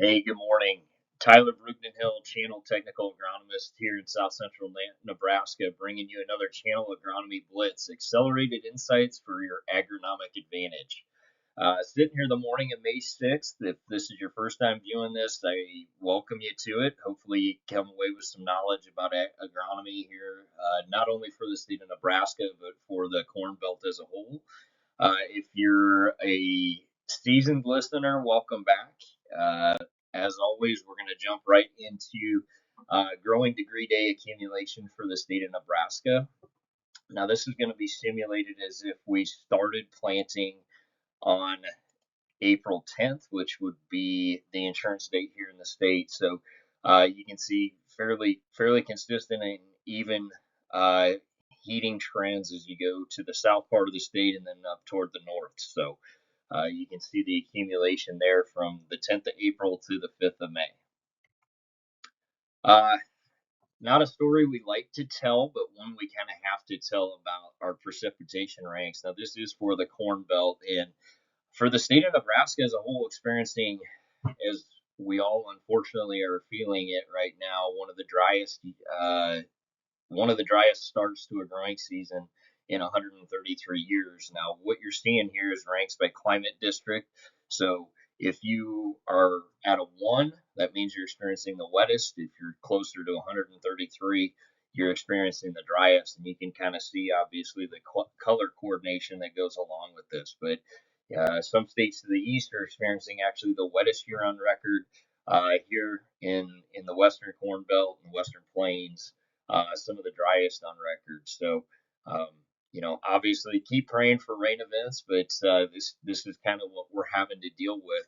Hey, good morning. Tyler Brugdenhill, Channel Technical Agronomist here in South Central Nebraska, bringing you another Channel Agronomy Blitz, accelerated insights for your agronomic advantage. Sitting here the morning of May 6th, if this is your first time viewing this, I welcome you to it. Hopefully you come away with some knowledge about agronomy here, not only for the state of Nebraska, but for the Corn Belt as a whole. If you're a seasoned listener, welcome back. As always, we're going to jump right into growing degree day accumulation for the state of Nebraska. Now, this is going to be simulated as if we started planting on April 10th, which would be the insurance date here in the state. So you can see fairly consistent and even uh, heating trends as you go to the south part of the state and then up toward the north. So you can see the accumulation there from the 10th of April to the 5th of May. Uh, Not a story we like to tell, but one we kind of have to tell about our precipitation ranks. Now, this is for the Corn Belt, and for the state of Nebraska as a whole, experiencing, as we all unfortunately are feeling it right now, one of the driest starts to a growing season in 133 years. Now, what you're seeing here is ranks by climate district. So if you are at a 1, that means you're experiencing the wettest. If you're closer to 133, you're experiencing the driest. And you can kind of see, obviously, the color coordination that goes along with this. But some states to the east are experiencing actually the wettest year on record. Here in the western Corn Belt and Western Plains, some of the driest on record. So, obviously keep praying for rain events, but this is kind of what we're having to deal with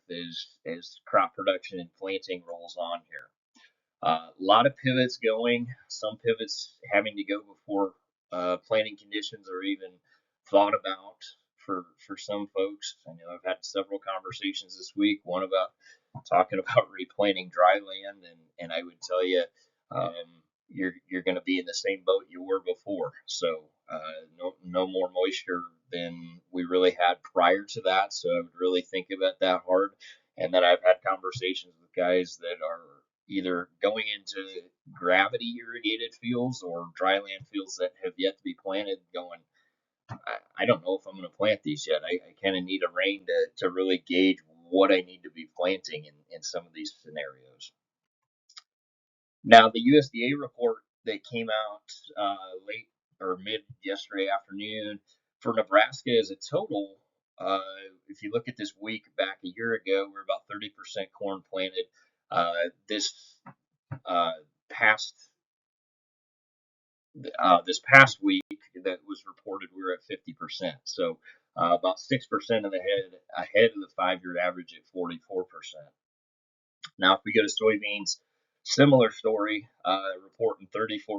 as crop production and planting rolls on here. A lot of pivots going, some pivots having to go before planting conditions are even thought about for some folks. I know I've had several conversations this week, one about talking about replanting dry land, and I would tell you, you're going to be in the same boat you were before. So no more moisture than we really had prior to that. So I would really think about that hard. And then I've had conversations with guys that are either going into gravity irrigated fields or dryland fields that have yet to be planted, going, I don't know if I'm going to plant these yet. I kind of need a rain to really gauge what I need to be planting in some of these scenarios. Now, the USDA report that came out late or mid yesterday afternoon for Nebraska as a total, if you look at this week back a year ago, we're about 30% corn planted. This past this past week that was reported, we were at 50%. So about 6% ahead of the 5-year average at 44%. Now, if we go to soybeans, similar story, reporting 34%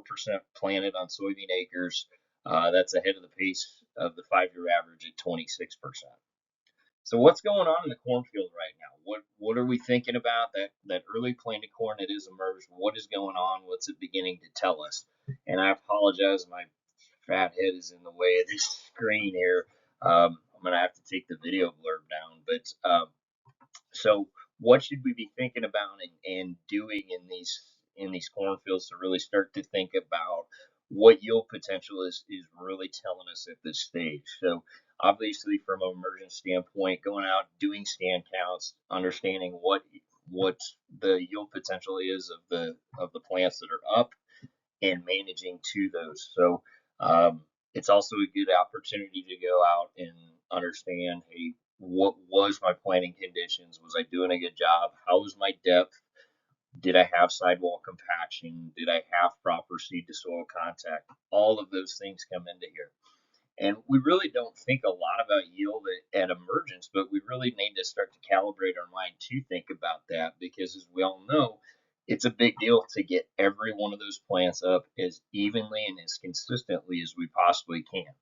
planted on soybean acres. That's ahead of the pace of the 5-year average at 26%. So what's going on in the cornfield right now? What are we thinking about that early planted corn that is emerged? What is going on? What's it beginning to tell us? And I apologize, my fat head is in the way of this screen here. I'm gonna have to take the video blurb down. But so what should we be thinking about and doing in these cornfields to really start to think about what yield potential is really telling us at this stage? So obviously from an emergence standpoint, going out, doing stand counts, understanding what the yield potential is of the plants that are up and managing to those. So it's also a good opportunity to go out and understand, hey, what was my planting conditions? Was I doing a good job? How was my depth? Did I have sidewall compaction? Did I have proper seed to soil contact? All of those things come into here. And we really don't think a lot about yield at emergence, but we really need to start to calibrate our mind to think about that because, as we all know, it's a big deal to get every one of those plants up as evenly and as consistently as we possibly can.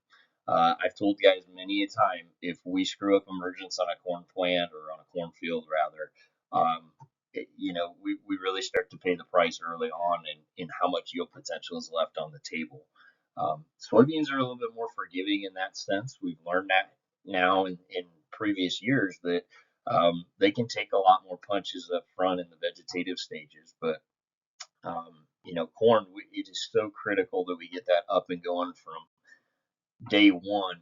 I've told guys many a time, if we screw up emergence on a corn plant or on a cornfield, rather, we really start to pay the price early on in how much yield potential is left on the table. Soybeans are a little bit more forgiving in that sense. We've learned that now in previous years that They can take a lot more punches up front in the vegetative stages, but corn, it is so critical that we get that up and going from day one.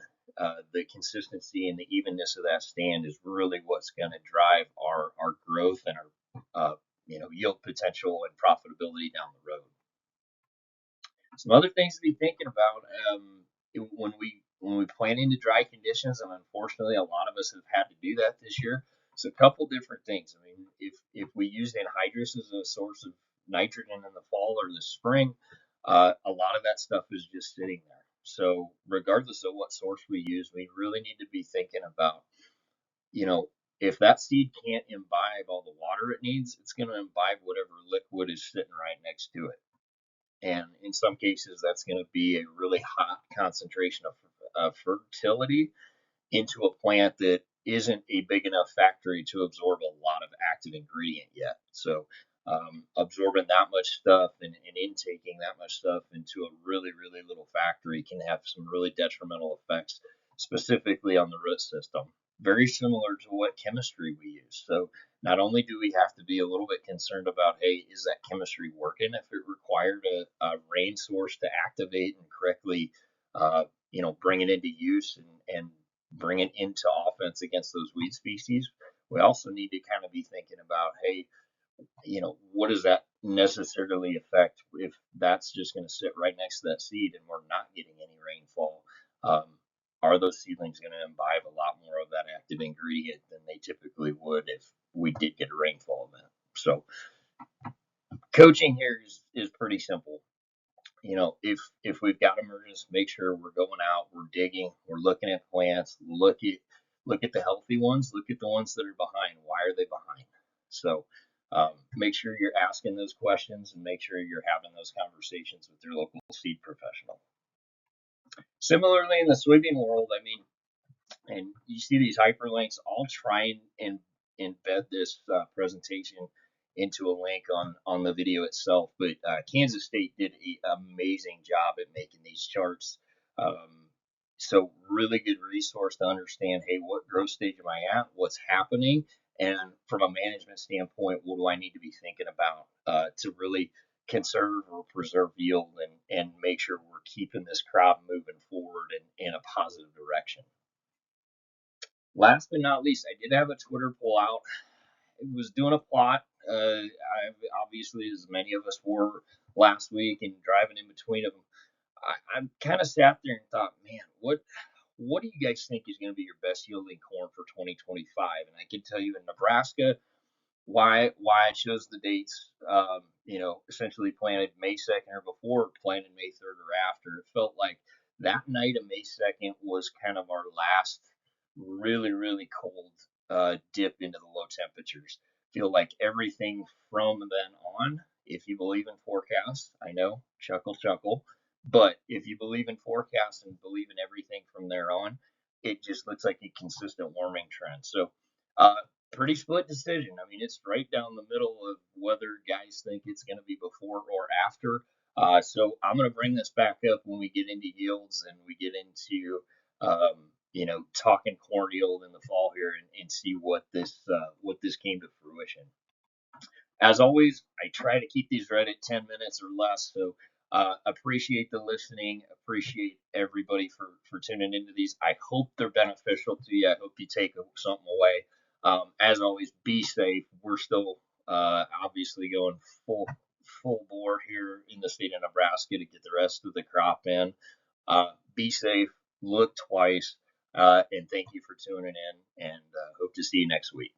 The consistency and the evenness of that stand is really what's going to drive our growth and our yield potential and profitability down the road. Some other things to be thinking about when we plan into dry conditions, and unfortunately, a lot of us have had to do that this year. So a couple different things. I mean, if we used anhydrous as a source of nitrogen in the fall or the spring, a lot of that stuff is just sitting there. So regardless of what source we use, we really need to be thinking about, if that seed can't imbibe all the water it needs, it's going to imbibe whatever liquid is sitting right next to it. And in some cases, that's going to be a really hot concentration of fertility into a plant that isn't a big enough factory to absorb a lot of active ingredient yet. So absorbing that much stuff and intaking that much stuff into a really, really little factory can have some really detrimental effects, specifically on the root system. Very similar to what chemistry we use. So not only do we have to be a little bit concerned about, hey, is that chemistry working? If it required a rain source to activate and correctly, bring it into use and bring it into offense against those weed species, we also need to kind of be thinking about, hey, what does that necessarily affect if that's just going to sit right next to that seed and we're not getting any rainfall? Are those seedlings going to imbibe a lot more of that active ingredient than they typically would if we did get a rainfall event? So coaching here is pretty simple. If we've got emergence, make sure we're going out, we're digging, we're looking at plants, look at the healthy ones, look at the ones that are behind. Why are they behind? So make sure you're asking those questions and make sure you're having those conversations with your local seed professional. Similarly, in the soybean world, I mean, and you see these hyperlinks, I'll try and embed this presentation into a link on the video itself. But Kansas State did an amazing job at making these charts. So really good resource to understand, hey, what growth stage am I at? What's happening? And from a management standpoint, what do I need to be thinking about to really conserve or preserve yield and make sure we're keeping this crop moving forward in a positive direction. Last but not least, I did have a Twitter poll out. I was doing a plot. Obviously, as many of us were last week, and driving in between them, I kind of sat there and thought, man, what do you guys think is going to be your best yielding corn for 2025? And I can tell you in Nebraska, why I chose the dates, essentially planted May 2nd or before, planted May 3rd or after. It felt like that night of May 2nd was kind of our last really, really cold dip into the low temperatures. Feel like everything from then on, if you believe in forecasts, I know, chuckle, chuckle, but if you believe in forecasts and believe in everything from there on, it just looks like a consistent warming trend. So, pretty split decision. I mean, it's right down the middle of whether guys think it's going to be before or after. So I'm going to bring this back up when we get into yields and we get into, talking corn yield in the fall here and see what this came to fruition. As always, I try to keep these right at 10 minutes or less. So appreciate the listening. Appreciate everybody for tuning into these. I hope they're beneficial to you. I hope you take something away. As always, be safe. We're still obviously going full bore here in the state of Nebraska to get the rest of the crop in. Be safe. Look twice. And thank you for tuning in. And hope to see you next week.